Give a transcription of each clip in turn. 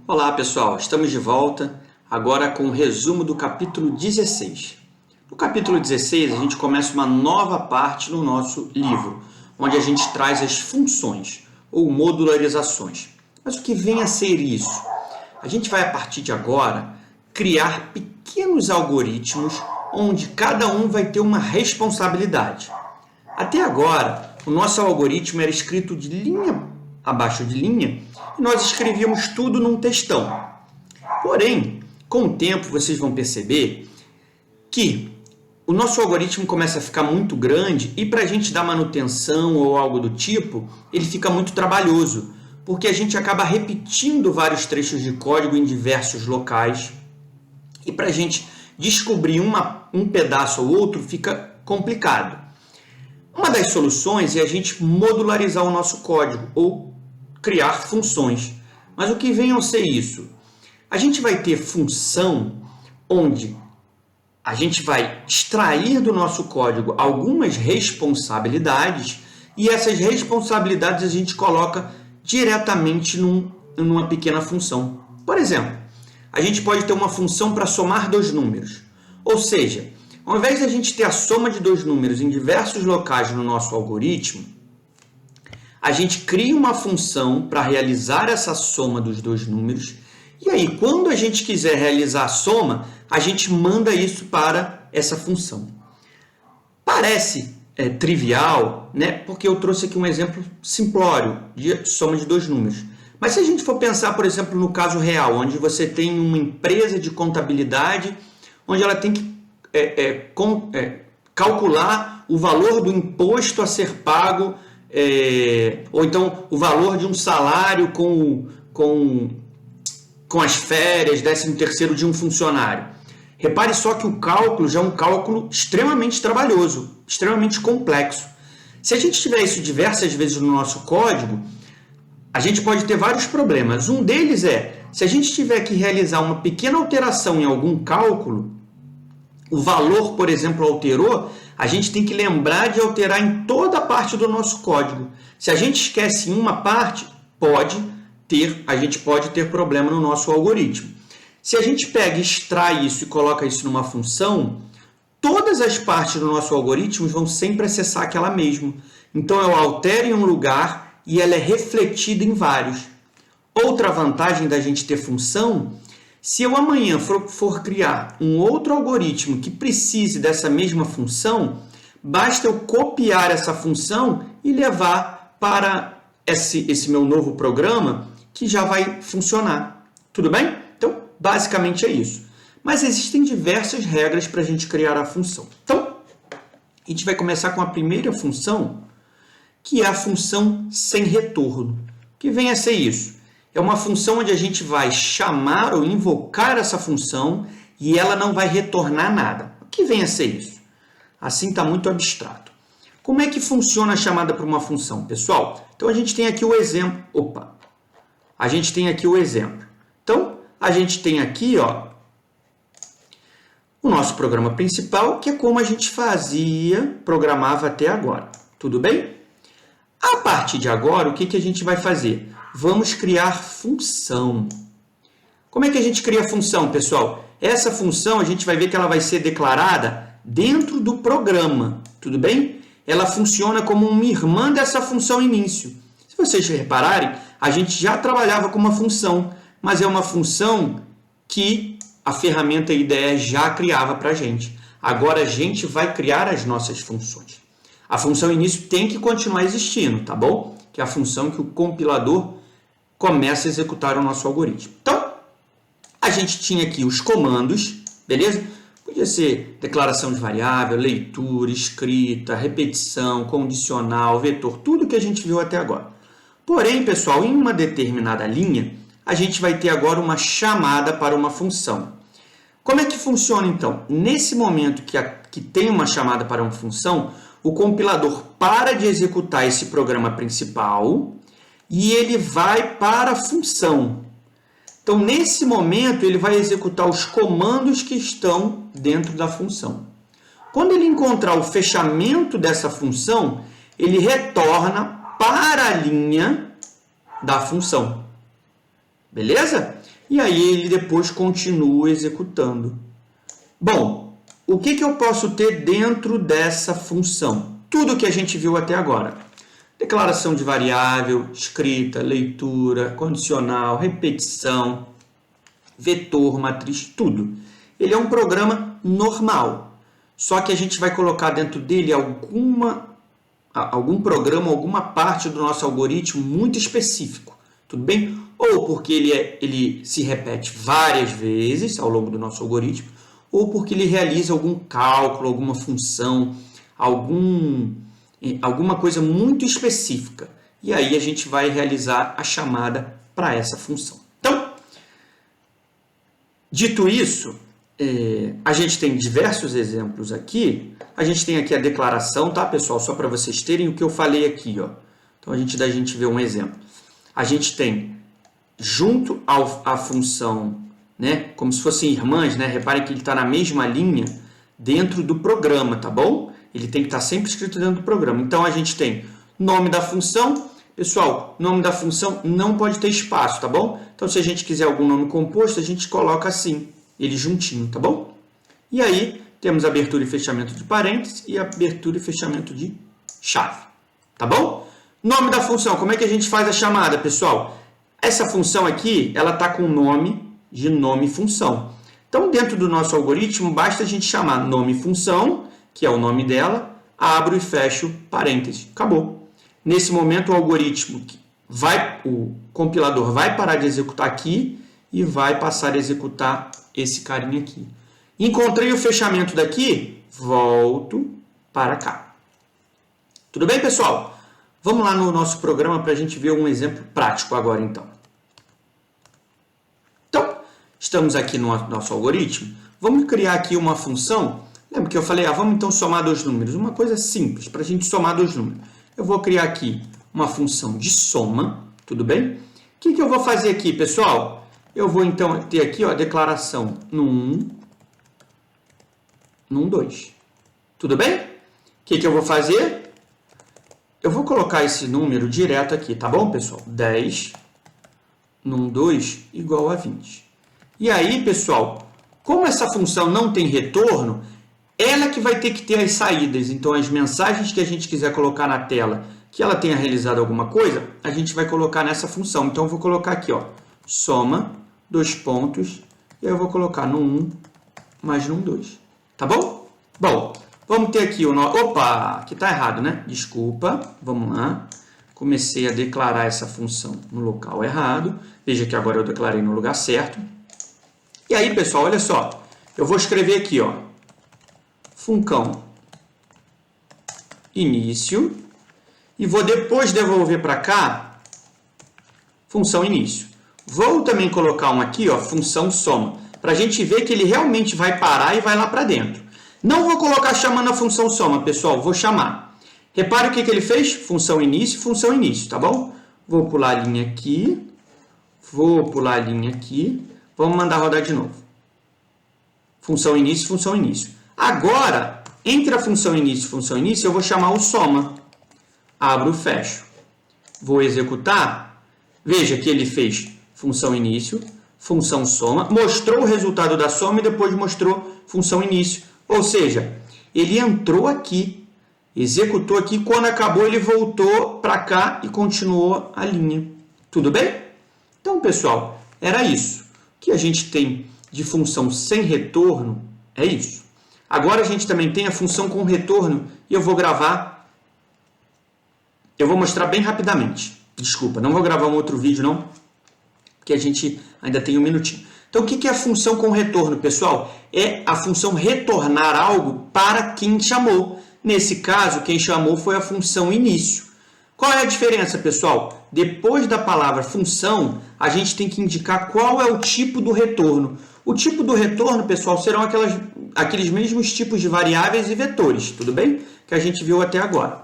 Olá pessoal, estamos de volta agora com o resumo do capítulo 16. No capítulo 16 a gente começa uma nova parte no nosso livro, onde a gente traz as funções ou modularizações. Mas o que vem a ser isso? A gente vai a partir de agora criar pequenos algoritmos onde cada um vai ter uma responsabilidade. Até agora o nosso algoritmo era escrito de linha abaixo de linha, e nós escrevíamos tudo num textão. Porém, com o tempo, vocês vão perceber que o nosso algoritmo começa a ficar muito grande e para a gente dar manutenção ou algo do tipo, ele fica muito trabalhoso, porque a gente acaba repetindo vários trechos de código em diversos locais e para a gente descobrir um pedaço ou outro fica complicado. Uma das soluções é a gente modularizar o nosso código ou criar funções. Mas o que vem a ser isso? A gente vai ter função onde a gente vai extrair do nosso código algumas responsabilidades e essas responsabilidades a gente coloca diretamente numa pequena função. Por exemplo, a gente pode ter uma função para somar dois números. Ou seja, ao invés de a gente ter a soma de dois números em diversos locais no nosso algoritmo, a gente cria uma função para realizar essa soma dos dois números e aí, quando a gente quiser realizar a soma, a gente manda isso para essa função. Parece trivial, né? Porque eu trouxe aqui um exemplo simplório de soma de dois números. Mas se a gente for pensar, por exemplo, no caso real, onde você tem uma empresa de contabilidade, onde ela tem que calcular o valor do imposto a ser pago, ou então o valor de um salário com as férias, 13º de um funcionário. Repare só que o cálculo já é um cálculo extremamente trabalhoso, extremamente complexo. Se a gente tiver isso diversas vezes no nosso código, a gente pode ter vários problemas. Um deles é, se a gente tiver que realizar uma pequena alteração em algum cálculo, o valor, por exemplo, alterou, a gente tem que lembrar de alterar em toda a parte do nosso código. Se a gente esquece em uma parte, a gente pode ter problema no nosso algoritmo. Se a gente pega, extrai isso e coloca isso numa função, todas as partes do nosso algoritmo vão sempre acessar aquela mesma. Então, eu altero em um lugar e ela é refletida em vários. Outra vantagem da gente ter função, se eu amanhã for criar um outro algoritmo que precise dessa mesma função, basta eu copiar essa função e levar para esse meu novo programa que já vai funcionar. Tudo bem? Então, basicamente é isso. Mas existem diversas regras para a gente criar a função. Então, a gente vai começar com a primeira função, que é a função sem retorno. O que vem a ser isso? É uma função onde a gente vai chamar ou invocar essa função e ela não vai retornar nada. O que vem a ser isso? Assim está muito abstrato. Como é que funciona a chamada para uma função, pessoal? Então, a gente tem aqui o exemplo. A gente tem aqui o exemplo. Então, a gente tem aqui o nosso programa principal, que é como a gente programava até agora. Tudo bem? A partir de agora, o que a gente vai fazer? Vamos criar função. Como é que a gente cria a função, pessoal? Essa função, a gente vai ver que ela vai ser declarada dentro do programa. Tudo bem? Ela funciona como uma irmã dessa função início. Se vocês repararem, a gente já trabalhava com uma função, mas é uma função que a ferramenta IDE já criava para a gente. Agora a gente vai criar as nossas funções. A função início tem que continuar existindo, tá bom? Que é a função que o compilador começa a executar o nosso algoritmo. Então, a gente tinha aqui os comandos, beleza? Podia ser declaração de variável, leitura, escrita, repetição, condicional, vetor, tudo que a gente viu até agora. Porém, pessoal, em uma determinada linha, a gente vai ter agora uma chamada para uma função. Como é que funciona, então? Nesse momento que tem uma chamada para uma função, o compilador para de executar esse programa principal e ele vai para a função. Então, nesse momento, ele vai executar os comandos que estão dentro da função. Quando ele encontrar o fechamento dessa função, ele retorna para a linha da função. beleza? E aí ele depois continua executando. Bom, o que eu posso ter dentro dessa função? Tudo que a gente viu até agora. Declaração de variável, escrita, leitura, condicional, repetição, vetor, matriz, tudo. Ele é um programa normal, só que a gente vai colocar dentro dele algum programa, alguma parte do nosso algoritmo muito específico, tudo bem? Ou porque ele se repete várias vezes ao longo do nosso algoritmo, ou porque ele realiza algum cálculo, alguma função, alguma coisa muito específica. E aí a gente vai realizar a chamada para essa função. Então, dito isso, a gente tem diversos exemplos aqui. A gente tem aqui a declaração, tá, pessoal? Só para vocês terem o que eu falei aqui, ó. Então, a gente vê um exemplo. A gente tem, junto à função, né, como se fossem irmãs, né? Reparem que ele está na mesma linha dentro do programa, tá bom? Ele tem que estar sempre escrito dentro do programa. Então, a gente tem nome da função. Pessoal, nome da função não pode ter espaço, tá bom? Então, se a gente quiser algum nome composto, a gente coloca assim, ele juntinho, tá bom? E aí, temos abertura e fechamento de parênteses e abertura e fechamento de chave, tá bom? Nome da função, como é que a gente faz a chamada, pessoal? Essa função aqui, ela está com o nome de nome função. Então, dentro do nosso algoritmo, basta a gente chamar nome função, que é o nome dela, abro e fecho parênteses. Acabou. Nesse momento, o algoritmo, o compilador vai parar de executar aqui e vai passar a executar esse carinha aqui. Encontrei o fechamento daqui, volto para cá. Tudo bem, pessoal? Vamos lá no nosso programa para a gente ver um exemplo prático agora, então. Então, estamos aqui no nosso algoritmo. Vamos criar aqui uma função. Lembra que eu falei, vamos então somar dois números. Uma coisa simples, para a gente somar dois números. Eu vou criar aqui uma função de soma, tudo bem? O que eu vou fazer aqui, pessoal? Eu vou então ter aqui a declaração no 1, no 2. Tudo bem? O que eu vou fazer? Eu vou colocar esse número direto aqui, tá bom, pessoal? 10 no 2 igual a 20. E aí, pessoal, como essa função não tem retorno, ela que vai ter que ter as saídas. Então, as mensagens que a gente quiser colocar na tela, que ela tenha realizado alguma coisa, a gente vai colocar nessa função. Então, eu vou colocar aqui, ó, soma, 2 pontos, e aí eu vou colocar no 1 mais no 2. Tá bom? Bom, vamos ter aqui o nosso... Opa, aqui está errado, né? Desculpa, vamos lá. Comecei a declarar essa função no local errado. Veja que agora eu declarei no lugar certo. E aí, pessoal, olha só. Eu vou escrever aqui, ó, funcão início. E vou depois devolver para cá função início. Vou também colocar um aqui, ó, função soma, para a gente ver que ele realmente vai parar e vai lá para dentro. Não vou colocar chamando a função soma, pessoal, vou chamar. Repare o que ele fez? Função início, tá bom? Vou pular a linha aqui, vamos mandar rodar de novo. Função início. Agora, entre a função início e função início, eu vou chamar o soma. Abro, fecho. Vou executar. Veja que ele fez função início, função soma, mostrou o resultado da soma e depois mostrou função início. Ou seja, ele entrou aqui, executou aqui, quando acabou ele voltou para cá e continuou a linha. Tudo bem? Então, pessoal, era isso. O que a gente tem de função sem retorno é isso. Agora a gente também tem a função com retorno e eu vou mostrar bem rapidamente. Desculpa, não vou gravar um outro vídeo não, porque a gente ainda tem um minutinho. Então, o que é a função com retorno, pessoal? É a função retornar algo para quem chamou. Nesse caso, quem chamou foi a função início. Qual é a diferença, pessoal? Depois da palavra função, a gente tem que indicar qual é o tipo do retorno. O tipo do retorno, pessoal, serão aqueles mesmos tipos de variáveis e vetores, tudo bem? Que a gente viu até agora.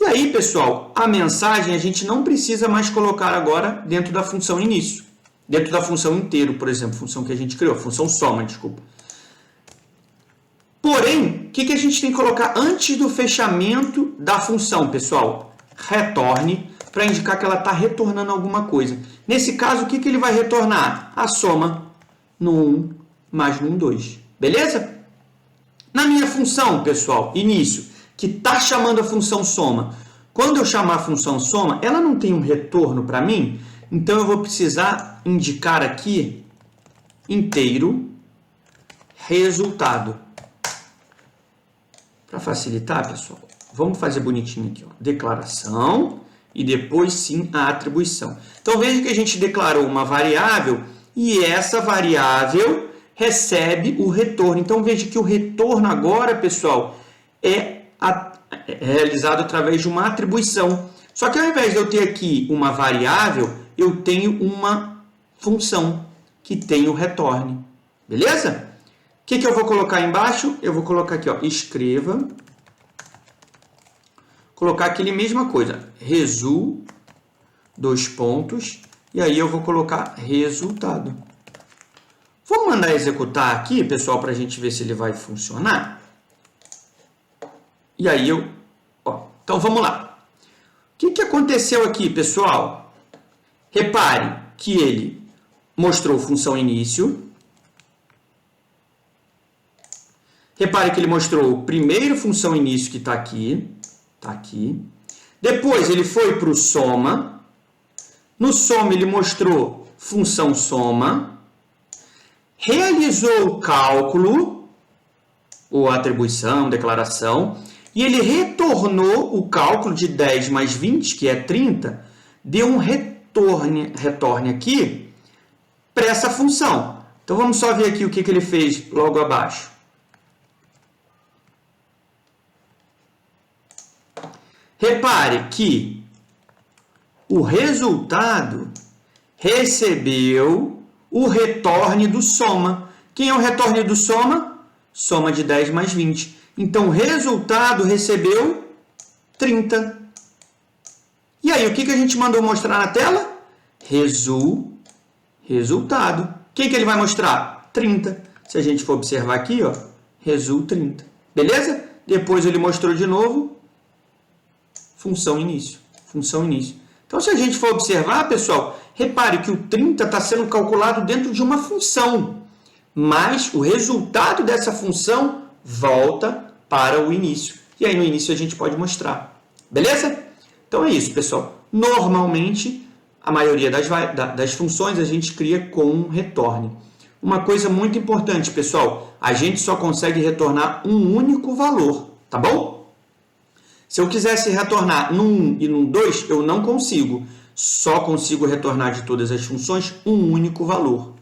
E aí, pessoal, a mensagem a gente não precisa mais colocar agora dentro da função início. Dentro da função inteiro, por exemplo, função que a gente criou, função soma, desculpa. Porém, o que a gente tem que colocar antes do fechamento da função, pessoal? Retorne, para indicar que ela está retornando alguma coisa. Nesse caso, o que ele vai retornar? A soma no 1 mais no 1, 2. Beleza? Na minha função, pessoal, início, que está chamando a função soma, quando eu chamar a função soma, ela não tem um retorno para mim, então eu vou precisar indicar aqui inteiro resultado. Para facilitar, pessoal, vamos fazer bonitinho aqui, ó. Declaração e depois sim a atribuição. Então veja que a gente declarou uma variável e essa variável recebe o retorno. Então veja que o retorno agora, pessoal, é realizado através de uma atribuição. Só que ao invés de eu ter aqui uma variável, eu tenho uma função que tem o retorno. Beleza? O que eu vou colocar embaixo? Eu vou colocar aqui, ó, escreva. Colocar aquele mesma coisa. Resul, 2 pontos. E aí eu vou colocar resultado. Vamos mandar executar aqui, pessoal, para a gente ver se ele vai funcionar. E aí então vamos lá. O que aconteceu aqui, pessoal? Repare que ele mostrou função início. Repare que ele mostrou o primeiro função início que está aqui. Está aqui. Depois ele foi para o soma. No soma ele mostrou função soma. Realizou o cálculo, ou atribuição, declaração, e ele retornou o cálculo de 10 mais 20, que é 30, deu um retorne aqui para essa função. Então, vamos só ver aqui o que ele fez logo abaixo. Repare que o resultado recebeu o retorno do soma. Quem é o retorno do soma? Soma de 10 mais 20. Então, o resultado recebeu 30. E aí, o que a gente mandou mostrar na tela? Resultado. Quem que ele vai mostrar? 30. Se a gente for observar aqui, ó, resul 30. Beleza? Depois ele mostrou de novo função início. Função início. Então, se a gente for observar, pessoal, repare que o 30 está sendo calculado dentro de uma função, mas o resultado dessa função volta para o início. E aí, no início, a gente pode mostrar. Beleza? Então, é isso, pessoal. Normalmente, a maioria das funções a gente cria com um retorno. Uma coisa muito importante, pessoal, a gente só consegue retornar um único valor, tá bom? Se eu quisesse retornar no 1 e no 2, eu não consigo. Só consigo retornar de todas as funções um único valor.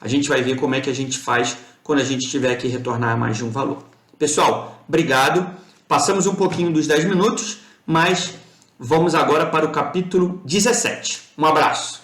A gente vai ver como é que a gente faz quando a gente tiver que retornar mais de um valor. Pessoal, obrigado. Passamos um pouquinho dos 10 minutos, mas vamos agora para o capítulo 17. Um abraço.